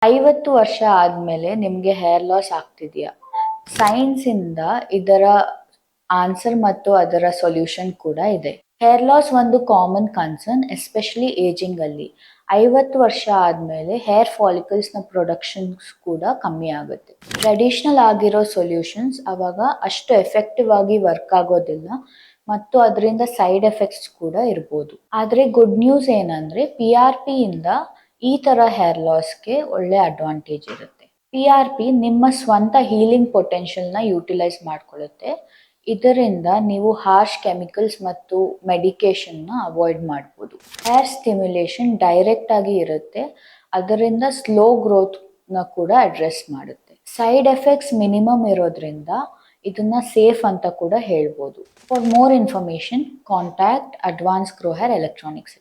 50 ವರ್ಷ ಆದ್ಮೇಲೆ ನಿಮ್ಗೆ ಹೇರ್ ಲಾಸ್ ಆಗ್ತಿದೆಯಾ? ಸೈನ್ಸ್ ಇಂದ ಇದರ ಆನ್ಸರ್ ಮತ್ತು ಅದರ ಸೊಲ್ಯೂಷನ್ ಕೂಡ ಇದೆ. ಹೇರ್ ಲಾಸ್ ಒಂದು ಕಾಮನ್ ಕನ್ಸರ್ನ್, ಎಸ್ಪೆಷಲಿ ಏಜಿಂಗ್ ಅಲ್ಲಿ. 50 ವರ್ಷ ಆದ್ಮೇಲೆ ಹೇರ್ ಫಾಲಿಕಲ್ಸ್ ನ ಪ್ರೊಡಕ್ಷನ್ಸ್ ಕೂಡ ಕಮ್ಮಿ ಆಗುತ್ತೆ. ಟ್ರೆಡಿಷನಲ್ ಆಗಿರೋ ಸೊಲ್ಯೂಷನ್ಸ್ ಅವಾಗ ಅಷ್ಟು ಎಫೆಕ್ಟಿವ್ ಆಗಿ ವರ್ಕ್ ಆಗೋದಿಲ್ಲ ಮತ್ತು ಅದರಿಂದ ಸೈಡ್ ಎಫೆಕ್ಟ್ಸ್ ಕೂಡ ಇರ್ಬೋದು. ಆದ್ರೆ ಗುಡ್ ನ್ಯೂಸ್ ಏನಂದ್ರೆ PRP ಇಂದ ಈ ತರ ಹೇರ್ ಲಾಸ್ಗೆ ಒಳ್ಳೆ ಅಡ್ವಾಂಟೇಜ್ ಇರುತ್ತೆ. PRP ನಿಮ್ಮ ಸ್ವಂತ ಹೀಲಿಂಗ್ ಪೊಟೆನ್ಷಿಯಲ್ನ ಯುಟಿಲೈಸ್ ಮಾಡ್ಕೊಳ್ಳುತ್ತೆ. ಇದರಿಂದ ನೀವು ಹಾರ್ಶ್ ಕೆಮಿಕಲ್ಸ್ ಮತ್ತು ಮೆಡಿಕೇಶನ್ನ ಅವಾಯ್ಡ್ ಮಾಡ್ಬೋದು. ಹೇರ್ ಸ್ಟಿಮ್ಯುಲೇಷನ್ ಡೈರೆಕ್ಟ್ ಆಗಿ ಇರುತ್ತೆ, ಅದರಿಂದ ಸ್ಲೋ ಗ್ರೋತ್ನ ಕೂಡ ಅಡ್ರೆಸ್ ಮಾಡುತ್ತೆ. ಸೈಡ್ ಎಫೆಕ್ಟ್ಸ್ ಮಿನಿಮಮ್ ಇರೋದ್ರಿಂದ ಇದನ್ನ ಸೇಫ್ ಅಂತ ಕೂಡ ಹೇಳ್ಬೋದು. For more information contact advance grow hair electronics.